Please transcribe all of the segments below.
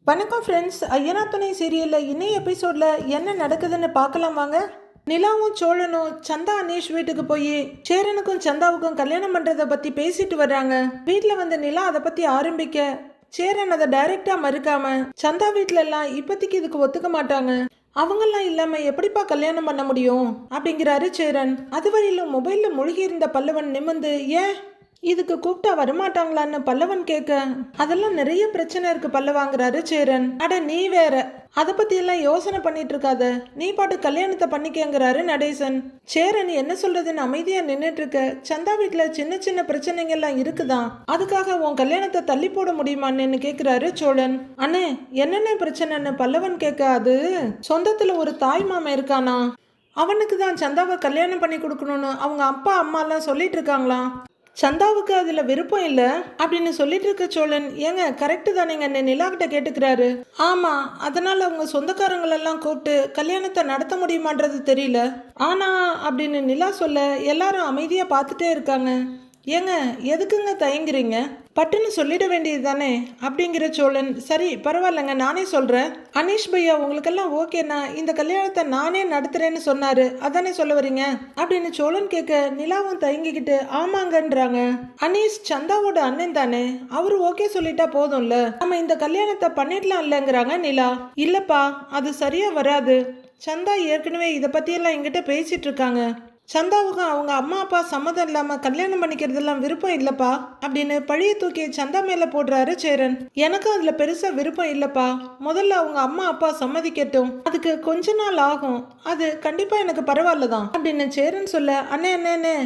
வணக்கம் ஃப்ரெண்ட்ஸ். ஐயனா துணை சீரியலில் இன்னைய எபிசோடில் என்ன நடக்குதுன்னு பார்க்கலாம் வாங்க. நிலாவும் சோழனும் சந்தா அனீஷ் வீட்டுக்கு போய் சேரனுக்கும் சந்தாவுக்கும் கல்யாணம் பண்ணுறதை பற்றி பேசிட்டு வர்றாங்க. வீட்டில் வந்து நிலா அதை பற்றி ஆரம்பிக்க சேரன் அதை டைரெக்டாக மறுக்காம சந்தா வீட்டில எல்லாம் இப்போதைக்கு இதுக்கு ஒத்துக்க மாட்டாங்க. அவங்கெல்லாம் இல்லாம எப்படிப்பா கல்யாணம் பண்ண முடியும் அப்படிங்கிறாரு சேரன். அதுவரையிலும் மொபைலில் மூழ்கி இருந்த பல்லவன் நிமிர்ந்து ஏன் இதுக்கு கூப்பிட்டா வரமாட்டாங்களான்னு பல்லவன் கேட்க அதெல்லாம் நிறைய பிரச்சனை இருக்கு பல்லவாங்கிறாரு சேரன். அட நீ வேற அதை பத்தி எல்லாம் யோசனை பண்ணிட்டு இருக்காத, நீ பாட்டு கல்யாணத்தை பண்ணிக்கங்கிறாரு நடேசன். சேரன் என்ன சொல்றதுன்னு அமைதியா நின்றுட்டு இருக்க சந்தா வீட்டுல சின்ன சின்ன பிரச்சனைங்க எல்லாம் இருக்குதான், அதுக்காக உன் கல்யாணத்தை தள்ளி போட முடியுமான்னு கேக்குறாரு சோழன். அண்ணே என்னென்ன பிரச்சனைன்னு பல்லவன் கேட்க அது சொந்தத்துல ஒரு தாய் மாமன் இருக்கானா, அவனுக்கு தான் சந்தாவை கல்யாணம் பண்ணி கொடுக்கணும்னு அவங்க அப்பா அம்மா எல்லாம் சொல்லிட்டு இருக்காங்களாம். சந்தாவுக்கு அதில் விருப்பம் இல்லை அப்படின்னு சொல்லிட்டு இருக்க சோழன், ஏங்க கரெக்டு தானேங்க நிலா கிட்ட கேட்டுக்கிறாரு. ஆமாம், அதனால் அவங்க சொந்தக்காரங்களெல்லாம் கூப்பிட்டு கல்யாணத்தை நடத்த முடியுமான்றது தெரியல. ஆனா அப்படின்னு நிலா சொல்ல எல்லாரும் அமைதியாக பார்த்துட்டே இருக்காங்க. ஏங்க எதுக்குங்க தயங்குறீங்க, பட்டுன்னு சொல்லிட வேண்டியது தானே அப்படிங்கிற சோழன், சரி பரவாயில்லைங்க நானே சொல்கிறேன். அனீஷ் பையா உங்களுக்கெல்லாம் ஓகேண்ணா இந்த கல்யாணத்தை நானே நடத்துறேன்னு சொன்னாரு, அதானே சொல்ல வரீங்க அப்படின்னு சோழன் கேட்க நிலாவும் தயங்கிக்கிட்டு ஆமாங்கன்றாங்க. அனீஷ் சந்தாவோட அண்ணன் தானே, அவரு ஓகே சொல்லிட்டா போதும்ல, நம்ம இந்த கல்யாணத்தை பண்ணிடலாம் இல்லைங்கிறாங்க நிலா. இல்லப்பா அது சரியா வராது, சந்தா ஏற்கனவே இதை பற்றியெல்லாம் என்கிட்ட பேசிட்டு இருக்காங்க, சந்தாவுக்கும் அவங்க அம்மா அப்பா சம்மதம் இல்லாமல் கல்யாணம் பண்ணிக்கிறதெல்லாம் விருப்பம் இல்லைப்பா அப்படின்னு பழைய தூக்கி சந்தா மேலே போடுறாரு சேரன். எனக்கும் அதில் பெருசாக விருப்பம் இல்லைப்பா, முதல்ல அவங்க அம்மா அப்பா சம்மதிக்கட்டும், அதுக்கு கொஞ்ச நாள் ஆகும், அது கண்டிப்பாக எனக்கு பரவாயில்ல தான் அப்படின்னு சேரன் சொல்ல, அண்ணே அண்ணே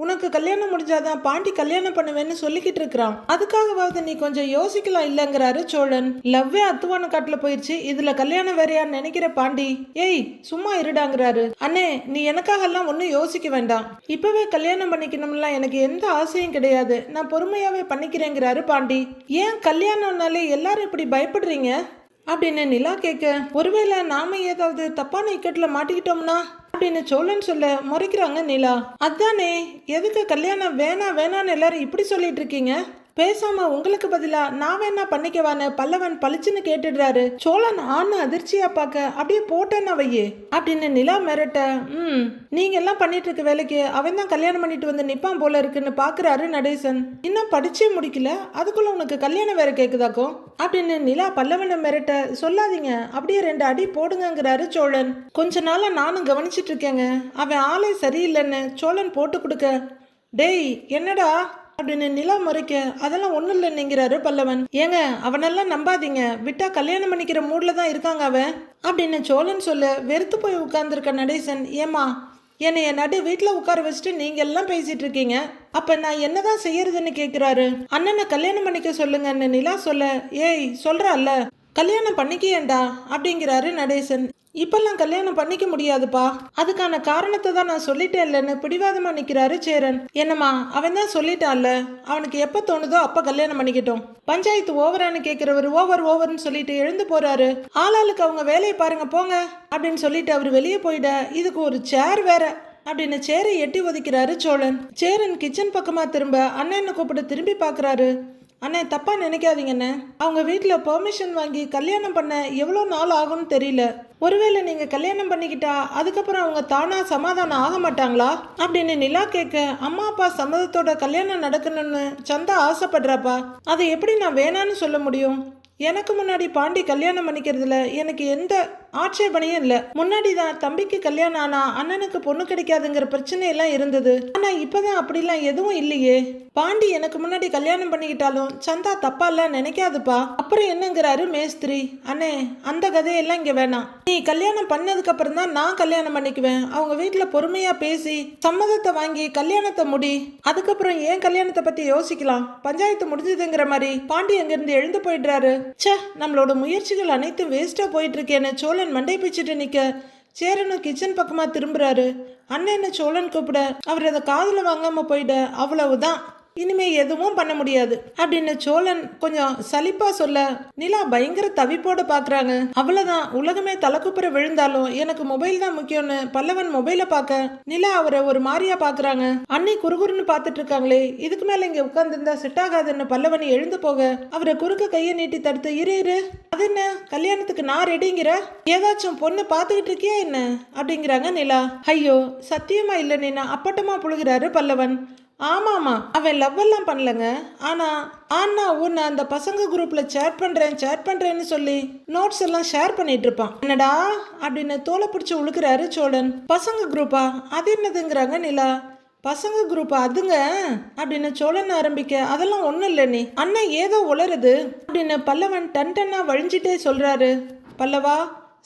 உனக்கு கல்யாணம் முடிஞ்சாதான் பாண்டி கல்யாணம் பண்ணுவேன்னு சொல்லிக்கிட்டு இருக்கிறான், அதுக்காகவாவது நீ கொஞ்சம் யோசிக்கலாம் இல்லைங்கிறாரு சோழன். லவ்வே அத்துவான காட்டுல போயிடுச்சு, இதுல கல்யாணம் வேறையான்னு நினைக்கிற பாண்டி, ஏய் சும்மா இருடாங்கிறாரு. அண்ணே நீ எனக்காக எல்லாம் ஒன்னும் யோசிக்க வேண்டாம், இப்பவே கல்யாணம் பண்ணிக்கணும்லாம் எனக்கு எந்த ஆசையும் கிடையாது, நான் பொறுமையாவே பண்ணிக்கிறேங்கிறாரு பாண்டி. ஏன் கல்யாணம்னாலே எல்லாரும் இப்படி பயப்படுறீங்க அப்படின்னு நிலா கேட்க, ஒருவேளை நாம ஏதாவது தப்பான இக்கட்டுல மாட்டிக்கிட்டோம்னா அப்படின்னு சோழன் சொல்ல முறைக்கிறாங்க நிலா. அதானே எதுக்கு கல்யாணம் வேணான்னு எல்லாரும் இப்படி சொல்லிட்டு இருக்கீங்க, பேசாம உங்களுக்கு பதிலா நான் வேணா பண்ணிக்கவான்னு பல்லவன் பளிச்சுன்னு கேட்டுடுறாரு. சோழன் ஆன்னு அதிர்ச்சியா பார்க்க அப்படியே போட்டேன்னா வையே அப்படின்னு நிலா மிரட்ட, நீங்க எல்லாம் பண்ணிட்டு இருக்க வேலைக்கு அவன் தான் கல்யாணம் பண்ணிட்டு வந்து நிப்பான் போல இருக்குன்னு பாக்குறாரு நடேசன். இன்னும் படிச்சே முடிக்கல அதுக்குள்ள உனக்கு கல்யாணம் வேற கேக்குதாக்கும் அப்படின்னு நிலா பல்லவனை மிரட்ட, சொல்லாதீங்க அப்படியே 2 அடி போடுங்கிறாரு சோழன். கொஞ்ச நாளா நானும் கவனிச்சிட்டு இருக்கேங்க, அவன் ஆளே சரியில்லைன்னு சோழன் போட்டு கொடுக்க, டேய் என்னடா அப்படின்னு நிலா முறைக்க, அதெல்லாம் ஒன்றும் இல்லைன்னுங்கிறாரு பல்லவன். ஏங்க அவனெல்லாம் நம்பாதீங்க, விட்டா கல்யாணம் பண்ணிக்கிற மூடில் தான் இருக்காங்க அவன் அப்படின்னு சோழன் சொல்ல வெறுத்து போய் உட்கார்ந்துருக்க நடேசன், ஏமா என்னை நடு வீட்டில் உட்கார வச்சுட்டு நீங்க எல்லாம் பேசிட்டு இருக்கீங்க, அப்ப நான் என்னதான் செய்யறதுன்னு கேட்கிறாரு. அண்ணனை கல்யாணம் பண்ணிக்க சொல்லுங்கன்னு நிலா சொல்ல, ஏய் சொல்றால கல்யாணம் பண்ணிக்கேண்டா அப்படிங்கிறாரு நடேசன். இப்பெல்லாம் கல்யாணம் பண்ணிக்க முடியாதுப்பா, அதுக்கான காரணத்தை தான் நான் சொல்லிட்டேன் இல்லைன்னு பிடிவாதமா நிக்கிறாரு சேரன். என்னம்மா அவன் தான் சொல்லிட்டான்ல, அவனுக்கு எப்ப தோணுதோ அப்ப கல்யாணம் பண்ணிக்கட்டும், பஞ்சாயத்து ஓவரான்னு கேட்கிறவர் ஓவர்னு சொல்லிட்டு எழுந்து போறாரு. ஆளாளுக்கு அவங்க வேலையை பாருங்க போங்க அப்படின்னு சொல்லிட்டு அவர் வெளியே போயிட, இதுக்கு ஒரு சேர் வேற அப்படின்னு சேரை எட்டி ஒதுக்கிறாரு சோழன். சேரன் கிச்சன் பக்கமா திரும்ப அண்ணன்னு கூப்பிட்டு திரும்பி பாக்குறாரு. அண்ணே தப்பா நினைக்காதீங்கண்ணே, அவங்க வீட்டில் பெர்மிஷன் வாங்கி கல்யாணம் பண்ண எவ்வளோ நாள் ஆகும்னு தெரியல, ஒருவேளை நீங்க கல்யாணம் பண்ணிக்கிட்டா அதுக்கப்புறம் அவங்க தானா சமாதானம் ஆக மாட்டாங்களா அப்படின்னு நிலா கேட்க, அம்மா அப்பா சம்மதத்தோட கல்யாணம் நடக்கணும்னு சந்தா ஆசைப்படுறாப்பா, அதை எப்படி நான் வேணான்னு சொல்ல முடியும், எனக்கு முன்னாடி பாண்டி கல்யாணம் பண்ணிக்கிறதுல எனக்கு எந்த ஆட்சேபனையும் இல்லை, முன்னாடி தான் தம்பிக்கு கல்யாணம் ஆனா அண்ணனுக்கு பொண்ணு கிடைக்காதுங்கிற பிரச்சனை எல்லாம் இருந்தது, ஆனா இப்பதான் அப்படிலாம் எதுவும் இல்லையே, பாண்டி எனக்கு முன்னாடி கல்யாணம் பண்ணிக்கிட்டாலும் சந்தா தப்பா எல்லாம் நினைக்காதுப்பா, அப்புறம் என்னங்கிறாரு மேஸ்திரி. அண்ணே அந்த கதையெல்லாம் இங்க வேணாம், நீ கல்யாணம் பண்ணதுக்கு அப்புறம் தான் நான் கல்யாணம் பண்ணிக்குவேன், அவங்க வீட்டுல பொறுமையா பேசி சம்மதத்தை வாங்கி கல்யாணத்தை முடி, அதுக்கப்புறம் ஏன் கல்யாணத்தை பத்தி யோசிக்கலாம், பஞ்சாயத்து முடிஞ்சதுங்கிற மாதிரி பாண்டி அங்கிருந்து எழுந்து போயிடுறாரு. சே நம்மளோட முயற்சிகள் அனைத்தும் வேஸ்டா போயிட்டு இருக்கேன்னு சோழன் மண்டை பிச்சுட்டு நிக்க, சேரனும் கிச்சன் பக்கமா திரும்புறாரு. அண்ணன்னு சோழன் கூப்பிட அவர் அதை காதுல வாங்காம போயிட, அவ்வளவுதான் இனிமே எதுவும் பண்ண முடியாது அப்படின்னு சோழன் கொஞ்சம் சலிப்பா சொல்ல நிலா பயங்கர தவிப்போட பாக்குறாங்க. அவ்வளவுதான், உலகமே தலைக்குப்புற விழுந்தாலும் எனக்கு மொபைல் தான் முக்கியம்னு பல்லவன் மொபைலை பார்க்க நிலா அவரை ஒரு மாதிரியா பாக்குறாங்க. அன்னை குறுகுறுன்னு பாத்துட்டு இருக்காங்களே, இதுக்கு மேல இங்க உட்கார்ந்து இருந்தா செட் ஆகாதுன்னு பல்லவன் எழுந்து போக அவரை குறுக்க கையை நீட்டி தடுத்து இரு இரு, அது என்ன கல்யாணத்துக்கு நான் ரெடிங்கிற, ஏதாச்சும் பொண்ணு பாத்துக்கிட்டு இருக்கியா என்ன அப்படிங்கிறாங்க நிலா. ஐயோ சத்தியமா இல்ல நீனா அப்பட்டமா புழுகிறாரு பல்லவன். ஆமாமா, அவன் லவ் எல்லாம் பண்ணலங்க. ஆனா உன்னை அந்த பசங்க குரூப்ல சேட் பண்றேன்னு சொல்லி நோட்ஸ் எல்லாம் ஷேர் பண்ணிட்டு இருப்பான். என்னடா அப்படின்னு தோலை பிடிச்சு உழுக்கிறாரு சோழன். பசங்க குரூப்பா, அது என்னதுங்கிறாங்க நிலா. பசங்க குரூப்பா அதுங்க அப்படின்னு சோழன் ஆரம்பிக்க அதெல்லாம் ஒண்ணும் இல்லை நீ அண்ணன் ஏதோ உளருது அப்படின்னு பல்லவன் டன்னா வழிஞ்சிட்டே சொல்றாரு. பல்லவா,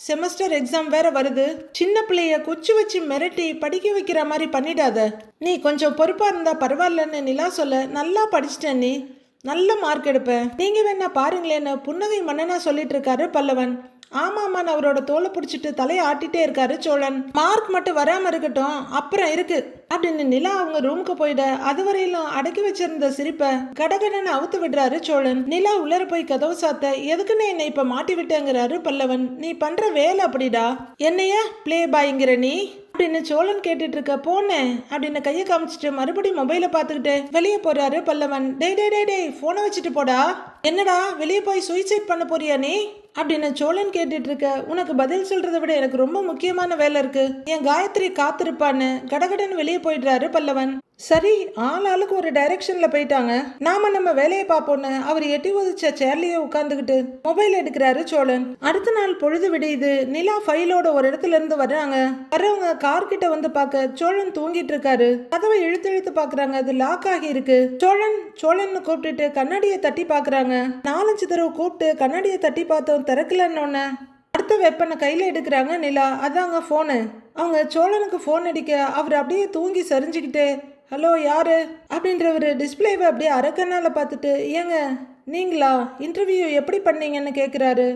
செமஸ்டர் எக்ஸாம் வேற வருது, சின்ன பிள்ளைய குச்சி வச்சு மிரட்டி படிக்க வைக்கிற மாதிரி பண்ணிடாத, நீ கொஞ்சம் பொறுப்பா இருந்தா பரவாயில்லன்னு நிலா சொல்ல, நல்லா படிச்சிட்டேன், நீ நல்ல மார்க் எடுப்பேன், நீங்க வேணா பாருங்களேன்னு புன்னகை மன்னனா சொல்லிட்டு இருக்காரு பல்லவன். ஆமாமான்னு அவரோட தோலை பிடிச்சிட்டு தலையை ஆட்டிட்டே இருக்காரு சோழன். மார்க் மட்டும் வராம இருக்கட்டும், அப்புறம் இருக்கு அப்படின்னு நிலா அவங்க ரூமுக்கு போயிட அதுவரையிலும் அடக்கி வச்சிருந்த சிரிப்பை கடகடன்னு அவுத்து விடுறாரு சோழன். நிலா உள்ளர போய் கதவு சாத்த, எதுக்குன்னு என்னை இப்ப மாட்டி விட்டேங்கிறாரு பல்லவன். நீ பண்ற வேலை அப்படிடா, என்னைய பிளே பாய்ங்கிற நீ அப்படின்னு சோழன் கேட்டுட்டு இருக்க. போனேன் அப்படின்னு கையை காமிச்சிட்டு மறுபடியும் மொபைலை பார்த்துக்கிட்டு வெளியே போறாரு பல்லவன். டேய் போனை வச்சுட்டு போடா, என்னடா வெளியே போய் சூசைட் பண்ண போறியா நீ அப்படின்னு சோழன் கேட்டுட்டு இருக்க. உனக்கு பதில் சொல்றதை விட எனக்கு ரொம்ப முக்கியமான வேலை இருக்கு, என் காயத்ரி காத்திருப்பான்னு கடகடன்னு வெளியே போயிடுறாரு பல்லவன். சரி, ஆளுக்கு ஒரு டைரக்ஷன்ல போயிட்டாங்க, நாம நம்ம வேலையை பார்ப்போன்னு அவர் எட்டி உதிச்ச சேர்லயே உட்கார்ந்துகிட்டு மொபைல் எடுக்கிறாரு சோழன். அடுத்த நாள் பொழுது விடியுது. நிலா ஃபைலோட ஒரு இடத்துல இருந்து வர்றாங்க. வர்றவங்க கார் கிட்ட வந்து பார்க்க சோழன் தூங்கிட்டு இருக்காரு. கதவை இழுத்து பாக்குறாங்க, அது லாக் ஆகி இருக்கு. சோழன் கூப்பிட்டுட்டு கண்ணாடியை தட்டி பாக்குறாங்க. 4-5 தடவை கூப்பிட்டு கண்ணாடியை தட்டி பார்த்தோம், திறக்கலன்னு அடுத்த வெப்பனை கையில எடுக்கிறாங்க நிலா. அதாங்க போனு. அவங்க சோழனுக்கு போன் அடிக்க அவர் அப்படியே தூங்கி சரிஞ்சுக்கிட்டு ஹலோ யாரு அப்படின்றவர் டிஸ்பிளேவை அப்படியே அரக்கனால பார்த்துட்டு, ஏங்க நீங்களா, இன்டர்வியூ எப்படி பண்ணீங்கன்னு கேட்குறாரு.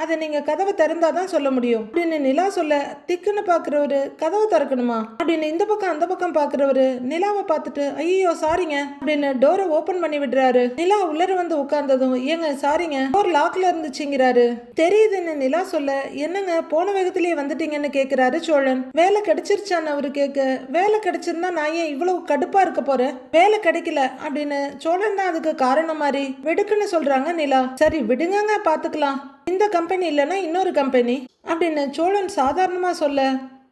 அதை நீங்கள் கதவை திறந்தாதான் சொல்ல முடியும் அப்படின்னு நிலா சொல்ல, திக்குன்னு பார்க்குறவரு கதவை திறக்கணுமா அப்படின்னு இந்த பக்கம் அந்த பக்கம் பார்க்குறவரு நிலாவை பார்த்துட்டு ஐயோ சாரிங்க அப்படின்னு டோரை ஓப்பன் பண்ணி விடுறாரு. நிலா உள்ளர வந்து உட்கார்ந்ததும் ஏங்க சாரிங்க டோர் லாக்ல இருந்துச்சுங்கிறாரு. தெரியுதுன்னு நிலா சொல்ல, என்னங்க போன வேகத்திலேயே வந்துட்டீங்கன்னு கேட்குறாரு சோழன். வேலை கிடைச்சிருச்சான்னு அவரு கேட்க, வேலை கிடைச்சிருந்தா நான் ஏன் இவ்வளவு கடுப்பா இருக்க போறேன், வேலை கிடைக்கல அப்படின்னு சோழன் தான் அதுக்கு காரணம் மாதிரி வெடுக்குன்னு சொல்றாங்க நிலா. சரி விடுங்க பாத்துக்கலாம், இந்த கம்பெனி இல்லைன்னா இன்னொரு கம்பெனி அப்படின்னு சோழன் சாதாரணமா சொல்ல,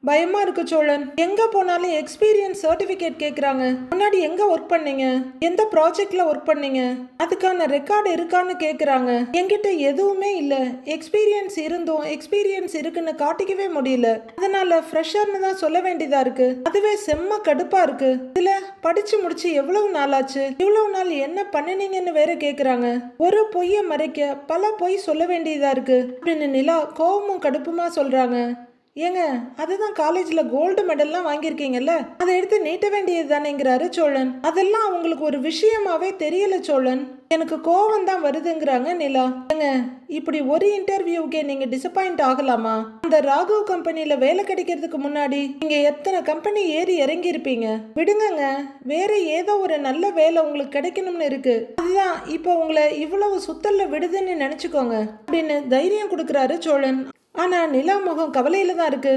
பயமா இருக்கு சோழன். எங்க போனாலும் எக்ஸ்பீரியன்ஸ் சர்டிபிகேட் கேக்குறாங்க. முன்னாடி எங்க ஒர்க் பண்ணீங்க, எந்த ப்ராஜெக்ட்ல ஒர்க் பண்ணீங்க, அதுக்கான ரெக்கார்டு இருக்கான்னு கேக்குறாங்க. என்கிட்ட எதுவுமே இல்ல, எக்ஸ்பீரியன்ஸ் இருந்தும் எக்ஸ்பீரியன்ஸ் இருக்குன்னு காட்டிக்கவே முடியல, அதனால ஃப்ரெஷர்னு தான் சொல்ல வேண்டியதா இருக்கு. அதுவே செம்ம கடுப்பா இருக்கு. இதுல படிச்சு முடிச்சு எவ்வளவு நாள் ஆச்சு, இவ்வளவு நாள் என்ன பண்ணினீங்கன்னு வேற கேக்குறாங்க. ஒரு பொய்ய மறைக்க பல பொய் சொல்ல வேண்டியதா இருக்கு அப்படின்னு நிலா கோவமும் கடுப்புமா சொல்றாங்க. ஏங்க அதுதான் காலேஜ்ல கோல்டு மெடல்லாம் வாங்கியிருக்கீங்கல்ல, அதை எடுத்து நீட்ட வேண்டியது தானேங்கிறாரு சோழன். அதெல்லாம் அவங்களுக்கு ஒரு விஷயமாவே தெரியல சோழன், எனக்கு கோவம் தான் வருதுங்கிறாங்க நிலா. ஏங்க இப்படி ஒரு இன்டர்வியூக்கே நீங்க டிசப்பாயிண்ட் ஆகலாமா? அந்த ராகவ் கம்பெனில வேலை கிடைக்கிறதுக்கு முன்னாடி நீங்க எத்தனை கம்பெனி ஏறி இறங்கி இருப்பீங்க. விடுங்கங்க, வேற ஏதோ ஒரு நல்ல வேலை உங்களுக்கு கிடைக்கணும்னு இருக்கு, அதுதான் இப்போ உங்களை இவ்வளவு சுத்தல்ல விடுதுன்னு நினைச்சுக்கோங்க அப்படின்னு தைரியம் கொடுக்கறாரு சோழன். ஆனா நிலா முகம் கவலையில தான் இருக்கு.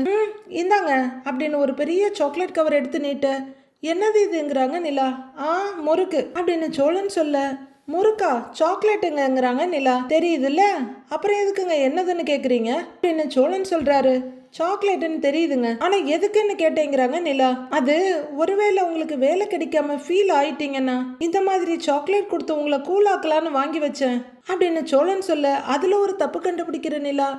இந்தாங்க அப்படின்னு ஒரு பெரிய சாக்லேட் கவர் எடுத்து நீட்ட, என்னது இதுங்கிறாங்க நிலா. முறுக்கு அப்படின்னு சோழன் சொல்ல, முறுக்கா சாக்லேட்டுங்கிறாங்க நிலா. தெரியுதுல்ல, அப்புறம் எதுக்குங்க என்னதுன்னு கேக்குறீங்க அப்படின்னு சோழன் சொல்றாரு. சாக்லேட்டுன்னு தெரியுதுங்க, ஆனா எதுக்குன்னு கேட்டேங்கிறாங்க நிலா. அது ஒருவேளை உங்களுக்கு வேலை கிடைக்காம ஃபீல் ஆயிட்டீங்கன்னா இந்த மாதிரி சாக்லேட் கொடுத்து உங்களை கூலாக்கலான்னு வாங்கி வச்சேன் அப்படின்னு சோழன் சொல்ல, அதுல ஒரு தப்பு கண்டுபிடிக்கிற நிலா.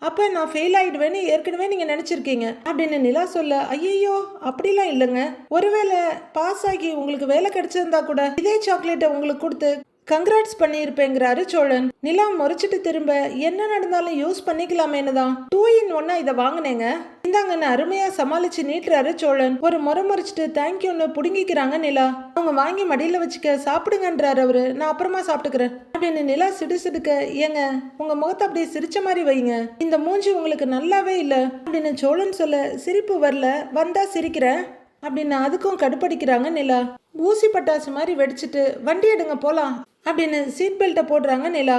அப்ப நான் ஃபெயில் ஆயிடுவேன்னு ஏற்கனவே நீங்க நினைச்சிருக்கீங்க அப்படின்னு நிலா சொல்ல, ஐயோ அப்படிலாம் இல்லைங்க, ஒருவேளை பாஸ் ஆகி உங்களுக்கு வேலை கிடைச்சிருந்தா கூட இதே சாக்லேட்டை உங்களுக்கு கொடுத்து கங்க்ராட்ஸ் பண்ணியிருப்பேங்கிறாரு சோழன். நிலா முறைச்சிட்டு திரும்ப, என்ன நடந்தாலும் யூஸ் பண்ணிக்கலாமேன்னு தான் 2 in 1 இதை வாங்கினேங்க, இந்தாங்கன்னு அருமையா சமாளிச்சு நீட்டுறாரு சோழன். ஒரு முறைச்சிட்டு தேங்க்யூன்னு புடுங்கிக்கிறாங்க நிலா. அவங்க வாங்கி மடியில வச்சுக்க சாப்பிடுங்கன்றாரு அவரு. நான் அப்புறமா சாப்பிட்டுக்கிறேன் அப்படின்னு நிலா சிடுசிடுக்க, ஏங்க உங்க முகத்தை அப்படியே சிரிச்ச மாதிரி வைங்க, இந்த மூஞ்சி உங்களுக்கு நல்லாவே இல்லை அப்படின்னு சோழன் சொல்ல, சிரிப்பு வரல, வந்தா சிரிக்கிறேன் அப்படின்னு அதுக்கும் கடுப்படிக்கிறாங்க நிலா. ஊசி பட்டாசு மாதிரி வெடிச்சிட்டு வண்டி எடுங்க போலாம் அப்படின்னு சீட் பெல்ட்டை போடுறாங்க நிலா.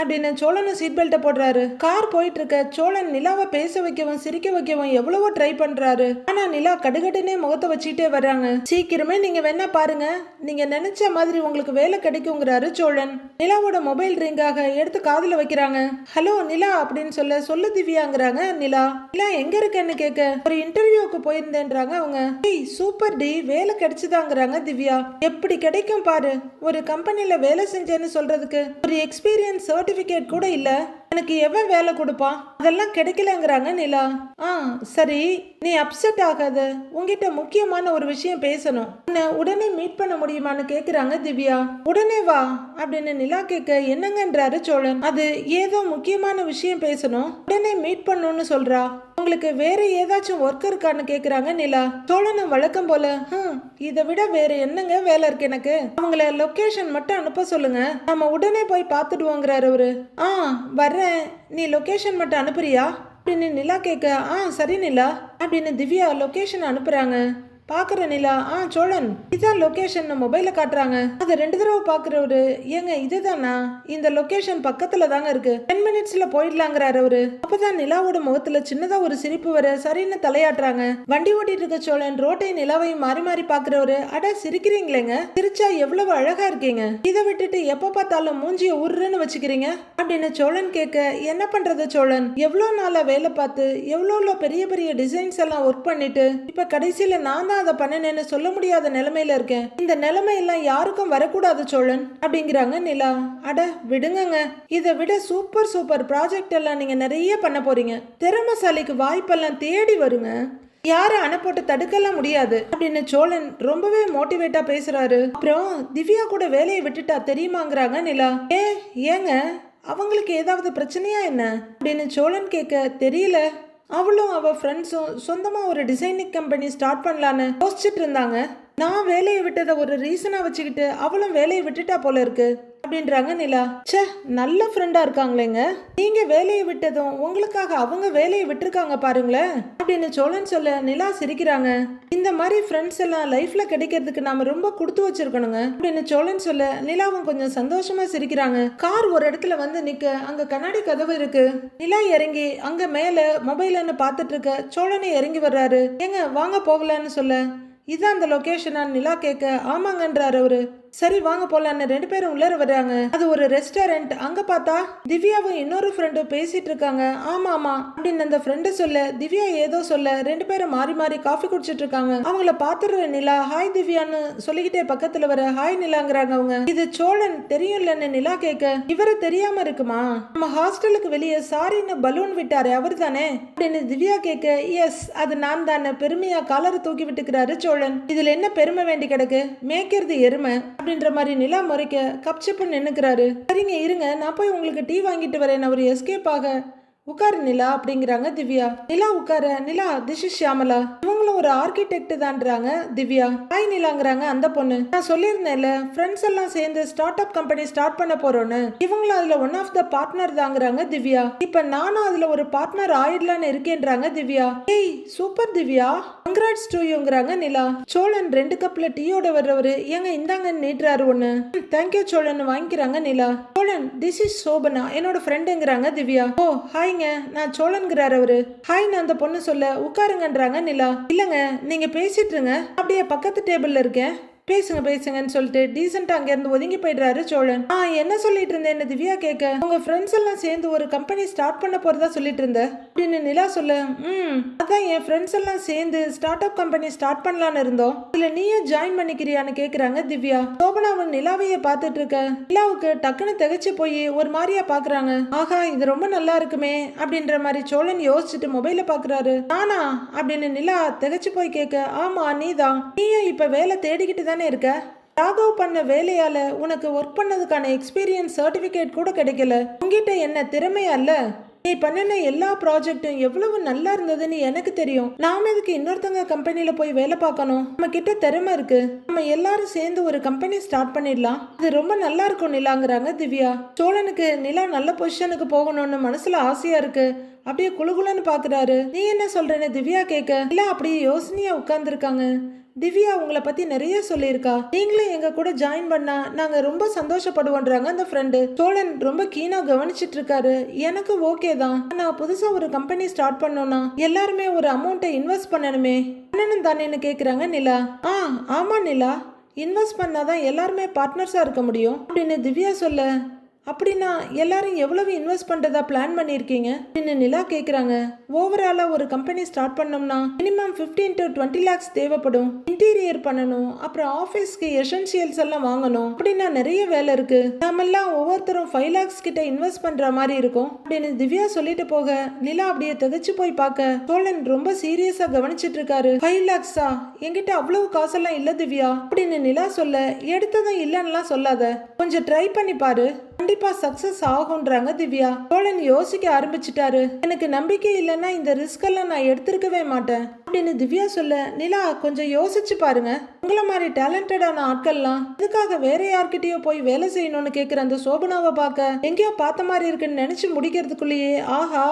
அப்படின்னு சோழனும் சீட் பெல்ட்டை போடுறாரு. கார் போயிட்டு இருக்க சோழன் நிலாவை பேச வைக்கவும் சிரிக்க வைக்கவும் எவ்வளவோ ட்ரை பண்றாரு. ஆனா நிலா கடுகடுனே முகத்தை வச்சுட்டே வர்றாங்க. சீக்கிரமே நீங்க வேணா பாருங்க, நீங்க நினைச்ச மாதிரி உங்களுக்கு வேலை கிடைக்குங்கிறாரு சோழன். நிலாவோட மொபைல் ரிங்காக எடுத்து காதுல வைக்கிறாங்க. ஹலோ நிலா அப்படின்னு சொல்லு திவ்யாங்கிறாங்க நிலா. நிலா எங்க இருக்கேன்னு கேட்க ஒரு இன்டர்வியூக்கு போயிருந்தேன்றாங்க அவங்க. சூப்பர் டி, வேலை கிடைச்சுதாங்கிறாங்க திவ்யா. எப்படி கிடைக்கும் பாரு, ஒரு கம்பெனில வேலை செஞ்சேன்னு சொல்றதுக்கு ஒரு எக்ஸ்பீரியன்ஸ் சர்டிபிகேட் கூட இல்ல, எனக்கு எவன் வேலை கொடுப்பான், அதெல்லாம் கிடைக்கலங்கிறாங்க நிலா. சரி நீ அப்செட் ஆகாத, உங்ககிட்ட முக்கியமான ஒரு விஷயம் பேசணும், உன்னை உடனே மீட் பண்ண முடியுமான்னு கேக்குறாங்க திவ்யா. உடனே வா அப்படின்னு நிலா கேட்க என்னங்கன்றாரு சோழன். அது ஏதோ முக்கியமான விஷயம் பேசணும், உடனே மீட் பண்ணணும்னு சொல்றா. உங்களுக்கு வேற ஏதாச்சும் ஒர்க் இருக்கான்னு கேக்குறாங்க நிலா. சோழனும் வழக்கம் போல இதை விட வேற என்னங்க வேலை இருக்கு எனக்கு, அவங்கள லொகேஷன் மட்டும் அனுப்ப சொல்லுங்க, நம்ம உடனே போய் பார்த்துடுவோங்கிறாரு அவரு. வர்றேன், நீ லொகேஷன் மட்டும் அனுப்புறியா அப்படின்னு நிலா கேட்க சரி நிலா அப்படின்னு திவ்யா லொகேஷன் அனுப்புறாங்க. பாக்குற நிலா சோழன் இதான் லொகேஷன் மொபைல காட்டுறாங்க. அதை 2 தடவை பாக்குறவரு ஏங்க இதுதானா, இந்த லொகேஷன் பக்கத்துல தாங்க இருக்கு, 10 மினிட்ஸ்ல போயிடலாங்கிறாரு அவரு. அப்பதான் நிலாவோட முகத்துல சின்னதா ஒரு சிரிப்பு வர சரின்னு தலையாட்டுறாங்க. வண்டி ஓட்டிட்டு இருக்க சோழன் ரோட்டை நிலாவையும் மாறி மாறி பாக்குறவரு அட சிரிக்கிறீங்களேங்க, சிரிச்சா எவ்வளவு அழகா இருக்கீங்க, இதை விட்டுட்டு எப்ப பார்த்தாலும் மூஞ்சிய உருன்னு வச்சுக்கிறீங்க அப்படின்னு சோழன் கேட்க என்ன பண்றது சோழன், எவ்வளவு நாளா வேலை பார்த்து எவ்வளவு பெரிய பெரிய டிசைன்ஸ் எல்லாம் ஒர்க் பண்ணிட்டு இப்ப கடைசியில நான் அதை பண்ணனேன்னு சொல்ல முடியாத நிலைமையில இருக்கேன், இந்த நிலைமையெல்லாம் யாருக்கும் வரக்கூடாது சோழன் அப்படிங்கிறாங்க நிலா. அட விடுங்க, இதை விட சூப்பர் சூப்பர் ப்ராஜெக்ட் எல்லாம் நீங்க நிறைய பண்ண போறீங்க, திறமைசாலிக்கு வாய்ப்பெல்லாம் தேடி வருங்க, யாரை அனுப்போட்டு தடுக்கலாம் முடியாது அப்படின்னு சோழன் ரொம்பவே மோட்டிவேட்டா பேசுறாரு. அப்புறம் திவ்யா கூட வேலையை விட்டுட்டா தெரியுமாங்கிறாங்க நிலா. ஏங்க அவங்களுக்கு ஏதாவது பிரச்சனையா என்ன அப்படின்னு சோழன் கேட்க தெரியல, அவளும் அவ ஃப்ரெண்ட்ஸும் சொந்தமா ஒரு டிசைனிங் கம்பெனி ஸ்டார்ட் பண்ணலான்னு யோசிச்சுட்டு இருந்தாங்க, நான் வேலையை விட்டதை ஒரு ரீசனா வச்சுக்கிட்டு அவளும் வேலையை விட்டுட்டா போல இருக்கு அப்படின்றாங்க நிலா. சே, நல்ல ஃப்ரெண்டா இருக்காங்களேங்க, நீங்க வேலையை விட்டதும் உங்களுக்காக அவங்க வேலையை விட்டுருக்காங்க பாருங்களேன் அப்படின்னு சோழன் சொல்ல நிலா சிரிக்கிறாங்க. இந்த மாதிரி ஃப்ரெண்ட்ஸ் எல்லாம் லைஃப்ல கிடைக்கிறதுக்கு நாம ரொம்ப கொடுத்து வச்சிருக்கணுங்க அப்படின்னு சோழன் சொல்ல நிலாவும் கொஞ்சம் சந்தோஷமா சிரிக்கிறாங்க. கார் ஒரு இடத்துல வந்து நிக்க, அங்க கண்ணாடி கதவு இருக்கு. நிலா இறங்கி அங்க மேல மொபைல்னு பாத்துட்டு இருக்க சோழனை இறங்கி வர்றாரு. ஏங்க வாங்க போகலான்னு சொல்ல இதான் அந்த லொகேஷனா நிலா கேட்க ஆமாங்கன்றாரு அவரு. சரி வாங்க போலான்னு 2 பேரும் உள்ளர வர்றாங்க. அது ஒரு ரெஸ்டாரண்ட். அங்க பார்த்தா திவ்யாவும் இன்னொரு ஃப்ரெண்டும் பேசிட்டு இருக்காங்க. ஆமா அப்படின்னு அந்த ஃப்ரெண்டு சொல்ல திவ்யா ஏதோ சொல்ல 2 பேரும் மாறி மாறி காஃபி குடிச்சிட்டு இருக்காங்க. அவங்கள பாத்துற நிலா ஹாய் திவ்யான்னு சொல்லிக்கிட்டே பக்கத்துல வர ஹாய் நிலாங்கிறாங்க அவங்க. இது சோழன் தெரியும்லன்னு நிலா கேட்க இவரு தெரியாம இருக்குமா, நம்ம ஹாஸ்டலுக்கு வெளியே சாரின்னு பலூன் விட்டாரு அவர் தானே அப்படின்னு திவ்யா கேட்க எஸ் அது நான் தானே பெருமையா காலரை தூக்கி விட்டுக்கிறாரு சோழன். இதுல என்ன பெருமை வேண்டி கிடக்கு, மேய்க்கிறது எருமை அப்படின்ற மாதிரி நிலா முறைக்க கப்சப்பு நின்னுக்கிறாரு. சரிங்க இருங்க, நான் போய் உங்களுக்கு டீ வாங்கிட்டு வரேன் அவர் எஸ்கேப் ஆக. உட்காரு நிலா அப்படிங்கிறாங்க திவ்யா. நிலா உட்கார. நிலா திஸ் இஸ் ஷியாமலா, இவங்களும் ஒரு ஆர்கிடெக்ட் தான்றாங்க திவ்யா. ஹாய் நிலாங்கிறாங்க அந்த பொண்ணு. நான் சொல்லியிருந்தேன்ல ஃப்ரெண்ட்ஸ் எல்லாம் சேர்ந்து ஸ்டார்ட் அப் கம்பெனி ஸ்டார்ட் பண்ண போறோன்னு, இவங்களும் அதுல ஒன் ஆஃப் த பார்ட்னர் தாங்கிறாங்க திவ்யா. இப்ப நானும் அதுல ஒரு பார்ட்னர் ஆயிடலான்னு இருக்கேன்றாங்க திவ்யா. ஏய் சூப்பர் திவ்யா, கங்க்ராட்ஸ் டு யூங்கிறாங்க நிலா. சோழன் 2 கப்ல டீயோட வர்றவரு ஏங்க இந்தாங்கன்னு நீட்டுறாரு ஒண்ணு. தேங்க்யூ சோழன் வாங்கிக்கிறாங்க நிலா. சோழன் திஸ் இஸ் சோபனா என்னோட ஃப்ரெண்டுங்கிறாங்க திவ்யா. ஓ ஹாய் நான் சோழன்கிறார் அவரு. ஹாய் அந்த பொண்ணு சொல்ல உட்காருங்கன்றாங்க நிலா. இல்லங்க நீங்க பேசிட்டு இருங்க, அப்படியே பக்கத்து டேபிள்ல இருக்கேன், பேசுங்கன்னு சொல்லிட்டு டீசெண்டா அங்க இருந்து ஒதுங்கி போயிடுறாரு சோழன். என்ன சொல்லிட்டு இருந்தேன்னு திவ்யா கேட்க உங்க ஃப்ரெண்ட்ஸ் எல்லாம் சேர்ந்து ஒரு கம்பெனி ஸ்டார்ட் பண்ண போறதா சொல்லிட்டு இருந்த அப்படின்னு நிலா சொல்ல அதான் என் ஃப்ரெண்ட்ஸ் எல்லாம் சேர்ந்து ஸ்டார்ட் அப் கம்பெனி ஸ்டார்ட் பண்ணலான்னு இருந்தோம், இதுல நீயே ஜாயின் பண்ணிக்கிறியான்னு கேக்குறாங்க திவ்யா. சோபனாவும் நிலாவையே பார்த்துட்டு இருக்க நிலாவுக்கு டக்குன்னு திகைச்சு போய் ஒரு மாதிரியா பாக்குறாங்க. ஆஹா இது ரொம்ப நல்லா இருக்குமே அப்படின்ற மாதிரி சோழன் யோசிச்சுட்டு மொபைல பாக்குறாரு. நானா அப்படின்னு நிலா திகைச்சு போய் கேட்க ஆமா நீதான், நீயும் இப்ப வேலை தேடிக்கிட்டு தானே இருக்க, ராகவ் பண்ண வேலையால உனக்கு ஒர்க் பண்ணதுக்கான எக்ஸ்பீரியன்ஸ் சர்டிபிகேட் கூட கிடைக்கல, உங்ககிட்ட என்ன திறமையா இல்ல, நீ பண்ணின எல்லா ப்ராஜெக்டும் எவ்வளவு நல்லா இருந்ததுன்னு எனக்கு தெரியும், நாம இதுக்கு இன்னொருத்தங்க கம்பெனில போய் வேலை பார்க்கணும், நம்ம கிட்ட திறமை இருக்கு, நம்ம எல்லாரும் சேர்ந்து ஒரு கம்பெனி ஸ்டார்ட் பண்ணிடலாம், அது ரொம்ப நல்லா இருக்கும் நிலாங்கிறாங்க திவ்யா. சோழனுக்கு நிலா நல்ல பொசிஷனுக்கு போகணும்னு மனசுல ஆசையா இருக்கு, அப்படியே குளுகுலுன்னு பாக்குறாரு. நீ என்ன சொல்றேன்னு திவ்யா கேட்க இல்ல அப்படியே யோசனையா உட்கார்ந்துருக்காங்க. திவ்யா உங்களை பத்தி நிறைய சொல்லியிருக்கா. நீங்களும் எங்க கூட ஜாயின் பண்ணா நாங்க ரொம்ப சந்தோஷப்படுவோன்றாங்க அந்த ஃப்ரெண்டு. சோழன் ரொம்ப கீனா கவனிச்சிட்டு இருக்காரு. எனக்கு ஓகே தான். நான் புதுசா ஒரு கம்பெனி ஸ்டார்ட் பண்ணோம்னா எல்லாருமே ஒரு அமௌண்ட்டை இன்வெஸ்ட் பண்ணணுமே. பண்ணணும் தானேன்னு கேக்குறாங்க நிலா. ஆமா நிலா, இன்வெஸ்ட் பண்ணாதான் எல்லாருமே பார்ட்னர்ஸா இருக்க முடியும் அப்படின்னு திவ்யா சொல்ல. அப்படின்னா எல்லாரும் எவ்வளவு இன்வெஸ்ட் பண்றதா பிளான் பண்ணிருக்கீங்க அப்படின்னு நிலா கேக்குறாங்க. ஓவராலா ஒரு கம்பெனி ஸ்டார்ட் பண்ணோம்னா மினிமம் 15 to 20 lakhs தேவைப்படும். இன்டீரியர் பண்ணணும், அப்புறம் ஆபீஸ்க்கு எசென்சியல்ஸ் எல்லாம் வாங்கணும். அப்படின்னா நிறைய வேலை இருக்கு. நாமெல்லாம் ஒவ்வொருத்தரும் 5 lakhs கிட்ட இன்வெஸ்ட் பண்ற மாதிரி இருக்கும் அப்படின்னு திவ்யா சொல்லிட்டு போக நிலா அப்படியே திகச்சு போய் பார்க்க சோழன் ரொம்ப சீரியஸா கவனிச்சிட்டு இருக்காரு. 5 lakhs-ஆ? என்கிட்ட அவ்வளவு காசெல்லாம் இல்ல திவ்யா அப்படின்னு நிலா சொல்ல, எடுத்ததும் இல்லன்னுலாம் சொல்லாத, கொஞ்சம் ட்ரை பண்ணி பாரு, கண்டிப்பா சக்சஸ் ஆகும்ன்றாங்க திவ்யா. சோழன் யோசிக்க ஆரம்பிச்சிட்டாரு. எனக்கு நம்பிக்கை இல்லைன்னா இந்த ரிஸ்க் எல்லாம் நான் எடுத்திருக்கவே மாட்டேன் அப்படின்னு திவ்யா சொல்ல, நிலா கொஞ்சம் யோசிச்சு பாருங்க, உங்களை மாதிரி டேலண்டடான ஆட்கள்லாம் இதுக்காக வேற யார்கிட்டயோ போய் வேலை செய்யணும்னு கேக்குற அந்த சோபனாவை பார்க்க எங்கேயோ பார்த்த மாதிரி இருக்குன்னு நினைச்சு முடிக்கிறதுக்குள்ளேயே ஆஹா,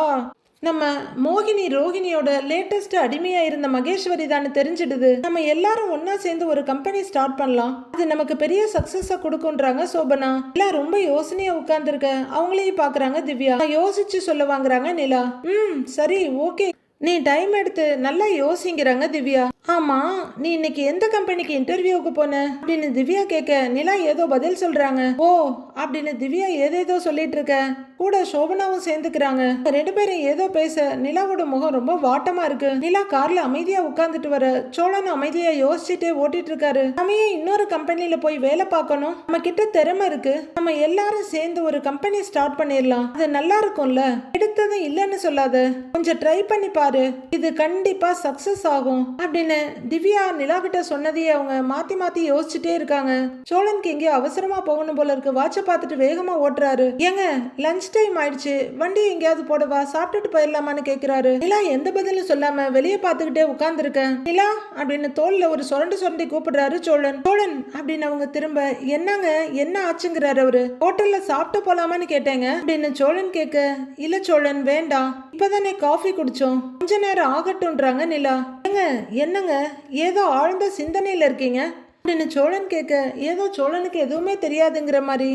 நம்ம மோகினி ரோகிணியோட லேட்டஸ்ட் அடிமையா இருந்த மகேஸ்வரி தான் தெரிஞ்சிடுது. நம்ம எல்லாரும் ஒன்னா சேர்ந்து ஒரு கம்பெனி ஸ்டார்ட் பண்ணலாம், அது நமக்கு பெரிய சக்சஸ கொடுக்கும்ன்றாங்க சோபனா. எல்லாம் ரொம்ப யோசனையா உட்கார்ந்துருக்க அவங்களையும் பாக்குறாங்க திவ்யா. யோசிச்சு சொல்ல வாங்குறாங்க நிலா. சரி ஓகே, நீ டைம் எடுத்து நல்லா யோசிங்கிறாங்க திவ்யா. ஆமா, நீ இன்னைக்கு எந்த கம்பெனிக்கு இன்டர்வியூக்கு போன அப்படின்னு திவ்யா கேட்க நிலா ஏதோ பதில் சொல்றாங்க. ஓ அப்படின்னு திவ்யா ஏதேதோ சொல்லிட்டு இருக்க கூட சோபனாவும் சேர்ந்துக்கிறாங்க. ரெண்டு பேரும் ஏதோ பேச நிலாவோட முகம் ரொம்ப வாட்டமா இருக்கு. நிலா கார்ல அமைதியா உட்கார்ந்துட்டு வர சோழன் அமைதியா யோசிச்சுட்டே ஓட்டிட்டு இருக்காரு. நம்ம ஏன் இன்னொரு கம்பெனில போய் வேலை பார்க்கணும், நம்ம கிட்ட திறமை இருக்கு, நம்ம எல்லாரும் சேர்ந்து ஒரு கம்பெனி ஸ்டார்ட் பண்ணிடலாம், அது நல்லா இருக்கும்ல, எடுத்ததும் இல்லைன்னு சொல்லாத, கொஞ்சம் ட்ரை பண்ணி பாரு, இது கண்டிப்பா சக்சஸ் ஆகும் அப்படின்னு திவ்யா நிலா கிட்ட சொன்னதையே அவங்க மாத்தி மாத்தி யோசிச்சுட்டே இருக்காங்க. சோழனுக்கு எங்கேயோ அவசரமா போகணும் போல இருக்கு. வாட்ச பார்த்துட்டு வேகமா ஓட்டுறாரு. ஏங்க லஞ்ச் டைம் ஆயிடுச்சு, வண்டி எங்கேயாவது போடவா, சாப்பிட்டுட்டு போயிடலாமான்னு கேக்குறாரு. நிலா எந்த பதிலும் சொல்லாம வெளியே பார்த்துக்கிட்டே உட்கார்ந்துருக்க. நிலா அப்படின்னு தோல்ல ஒரு சுரண்டி கூப்பிடுறாரு சோழன். சோழன் அப்படின்னு அவங்க திரும்ப, என்னங்க என்ன ஆச்சுங்கிறாரு அவரு. ஹோட்டல்ல சாப்பிட்டு போலாமான்னு கேட்டேங்க அப்படின்னு சோழன் கேட்க, இல்ல சோழன் வேண்டாம், இப்பதானே காஃபி குடிச்சோம், கொஞ்ச நேரம் ஆகட்டும்ன்றாங்க நிலா. என்னங்க ஏதோ ஆழ்ந்த சிந்தனையில இருக்கீங்க அப்படின்னு சோழன் கேட்க, ஏதோ சோழனுக்கு எதுவுமே தெரியாதுங்கிற மாதிரி.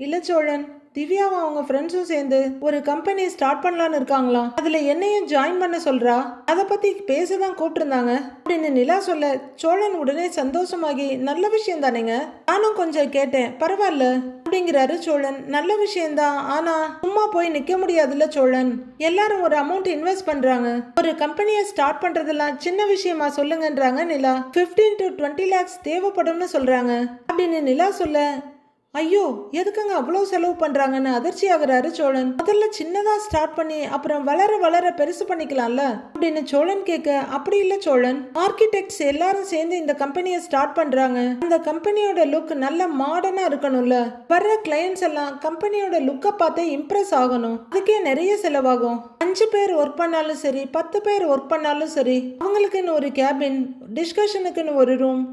இல்ல சோழன், திவ்யாவும் அவங்க ஃப்ரெண்ட்ஸும் சேர்ந்து ஒரு கம்பெனி ஸ்டார்ட் பண்ணலான்னு இருக்காங்களாம், அதுல என்னையும் ஜாயின் பண்ண சொல்றா, அதை பத்தி பேசதான் கூப்பிட்டுருந்தாங்க அப்படின்னு நிலா சொல்ல சோழன் உடனே சந்தோஷமாகி, நல்ல விஷயம் தானேங்க, நானும் கொஞ்சம் கேட்டேன், பரவாயில்ல அப்படிங்கிறாரு சோழன். நல்ல விஷயம்தான், ஆனா சும்மா போய் நிக்க முடியாதுல்ல சோழன், எல்லாரும் ஒரு அமௌண்ட் இன்வெஸ்ட் பண்றாங்க, ஒரு கம்பெனியை ஸ்டார்ட் பண்றதெல்லாம் சின்ன விஷயமா சொல்லுங்கன்றாங்க நிலா. 15 to 20 lakhs தேவைப்படும்னு சொல்றாங்க அப்படின்னு நிலா சொல்ல, ஐயோ எதுக்குங்க அவ்வளவு செலவு பண்றாங்கன்னு அதிர்ச்சி ஆகுறாரு சோழன். முதல்ல சின்னதா ஸ்டார்ட் பண்ணி அப்புறம் வளர வளர பெருசு பண்ணிக்கலாம்ல அப்படின்னு சோழன் கேட்க, அப்படி இல்ல சோழன், ஆர்கிடெக்ட்ஸ் எல்லாரும் சேர்ந்து இந்த கம்பெனியை ஸ்டார்ட் பண்றாங்க, அந்த கம்பெனியோட லுக் நல்ல மாடர்னா இருக்கணும்ல, வர்ற கிளையன்ஸ் எல்லாம் கம்பெனியோட லுக்கை பார்த்து இம்ப்ரெஸ் ஆகணும், அதுக்கே நிறைய செலவாகும், 5 பேர் ஒர்க் பண்ணாலும் சரி 10 பேர் ஒர்க் பண்ணாலும் சரி, அவங்களுக்குன்னு ஒரு கேபின், டிஸ்கஷனுக்குன்னு ஒரு ரூம்,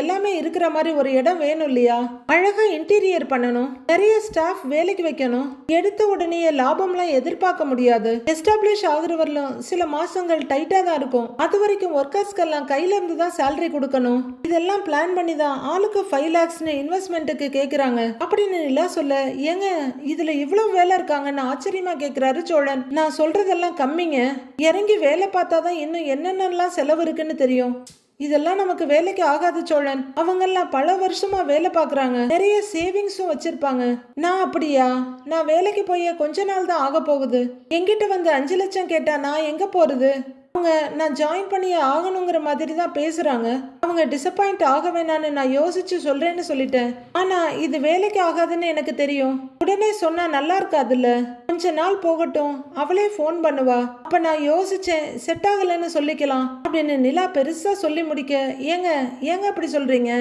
எல்லாமே இருக்கிற மாதிரி ஒரு இடம் வேணும் இல்லையா, அழகா இன்டீரியர் பண்ணணும், நிறைய ஸ்டாஃப் வேலைக்கு வைக்கணும், எடுத்த உடனே லாபம்லாம் எதிர்பார்க்க முடியாது, எஸ்டாப்ளிஷ் ஆகுறவர்களும் சில மாசங்கள் டைட்டா தான் இருக்கும், அது வரைக்கும் ஒர்க்கர்ஸ்க்கெல்லாம் கையில இருந்து தான் சேலரி கொடுக்கணும், இதெல்லாம் பிளான் பண்ணி தான் ஆளுக்கு 5 lakhsன்னு இன்வெஸ்ட்மெண்ட்டுக்கு கேக்குறாங்க அப்படின்னு நிலா சொல்ல, ஏங்க இதுல இவ்வளவு வேலை இருக்காங்கன்னு ஆச்சரியமா கேக்குறாரு சோழன். நான் சொல்றதெல்லாம் கம்மிங்க, இறங்கி வேலை பார்த்தாதான் இன்னும் என்னென்னலாம் செலவு இருக்குன்னு தெரியும், இதெல்லாம் நமக்கு வேலைக்கு ஆகாது சோழன், அவங்கெல்லாம் பல வருஷமா வேலை பார்க்கறாங்க, நிறைய சேவிங்ஸும் வச்சிருப்பாங்க, நான் அப்படியா, நான் வேலைக்கு போய் கொஞ்ச நாள் தான் ஆக போகுது, என்கிட்ட வந்து 5 லட்சம் கேட்டா நான் எங்க போறது, அவங்க நான் ஜாயின் பண்ணியே ஆகணுங்கிற மாதிரி தான் பேசுறாங்க, அவங்க டிசப்பாயிண்ட் ஆக வேணான்னு நான் யோசிச்சு சொல்றேன்னு சொல்லிட்டேன், ஆனா இது வேலைக்கு ஆகாதுன்னு எனக்கு தெரியும், உடனே சொன்னா நல்லா இருக்காதுல்ல, கொஞ்ச நாள் போகட்டும், அவளே ஃபோன் பண்ணுவா, அப்ப நான் யோசிச்சேன் செட் ஆகலன்னு சொல்லிக்கலாம் அப்படின்னு நிலா பெருசா சொல்லி முடிக்க, ஏங்க அப்படி சொல்றீங்க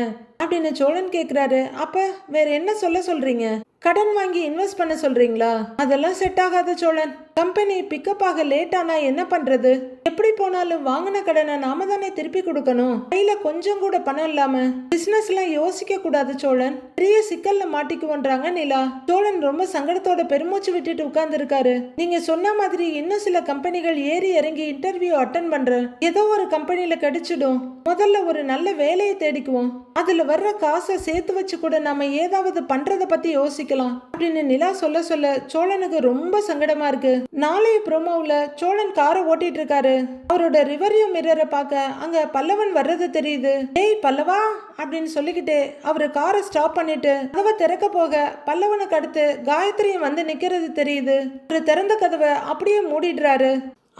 அப்படின்னு சோழன் கேக்குறாரு. அப்ப வேற என்ன சொல்ல சொல்றீங்க? கடன் வாங்கி இன்வெஸ்ட் பண்ண சொல்றீங்களா? அதெல்லாம் செட் ஆகாத சோழன். கம்பெனி பிக்கப் ஆக லேட் ஆனா என்ன பண்றது? எப்படி போனாலும் வாங்கின கடனை நாம தானே திருப்பி கொடுக்கணும். கையில கொஞ்சம் கூட பணம் இல்லாம பிசினஸ் எல்லாம் யோசிக்க கூடாது சோழன். பெரிய சிக்கல்ல மாட்டிக்குவோன்றாங்க நிலா. சோழன் ரொம்ப சங்கடத்தோட பெருமூச்சு விட்டுட்டு உட்கார்ந்து இருக்காரு. நீங்க சொன்ன மாதிரி இன்னும் சில கம்பெனிகள் ஏறி இறங்கி இன்டர்வியூ அட்டன் பண்றேன். ஏதோ ஒரு கம்பெனில கிடைச்சிடும். முதல்ல ஒரு நல்ல வேலையை தேடிக்குவோம். அதுல வர்ற காசை சேர்த்து வச்சு கூட நாம ஏதாவது பண்றத பத்தி யோசிக்கலாம் அப்படின்னு நிலா சொல்ல சொல்ல சோழனுக்கு ரொம்ப சங்கடமா இருக்கு. நாளைய ப்ரோமோவுல சோழன் காரை ஓட்டிட்டு இருக்காரு. அவரோட ரிவர்வியூ மிரரை பார்க்க அங்க பல்லவன் வர்றது தெரியுது. ஏய் பல்லவா அப்படின்னு சொல்லிக்கிட்டே அவரு காரை ஸ்டாப் பண்ணிட்டு கதவை திறக்க போக பல்லவனுக்கு அடுத்து காயத்ரியும் வந்து நிக்கிறது தெரியுது. ஒரு திறந்த கதவை அப்படியே மூடிடுறாரு.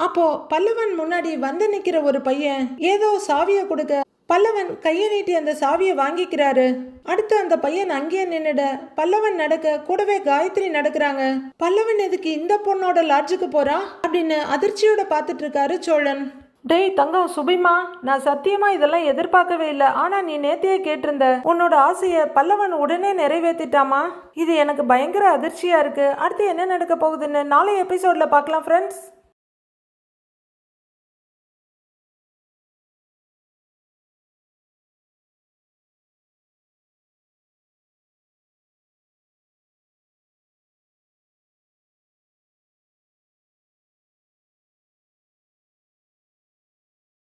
அப்போ பல்லவன் முன்னாடி வந்து நிக்கிற ஒரு பையன் ஏதோ சாவிய கொடுக்க பல்லவன் கையை நீட்டி அந்த சாவியை வாங்கிக்கிறாரு. அடுத்து அந்த பையன் அங்கேயே நின்னுட பல்லவன் நடக்க கூடவே காயத்ரி நடக்கிறாங்க. பல்லவன் எதுக்கு இந்த பொண்ணோட லாட்ஜுக்கு போறா அப்படின்னு அதிர்ச்சியோட பார்த்துட்டு இருக்காரு சோழன். டேய் தங்கம் சுபிமா, நான் சத்தியமா இதெல்லாம் எதிர்பார்க்கவே இல்லை. ஆனா நீ நேத்தையே கேட்டிருந்த உன்னோட ஆசைய பல்லவன் உடனே நிறைவேற்றிட்டாமா. இது எனக்கு பயங்கர அதிர்ச்சியா இருக்கு. அடுத்து என்ன நடக்க போகுதுன்னு நாளைய எபிசோட்ல பார்க்கலாம் ஃப்ரெண்ட்ஸ்.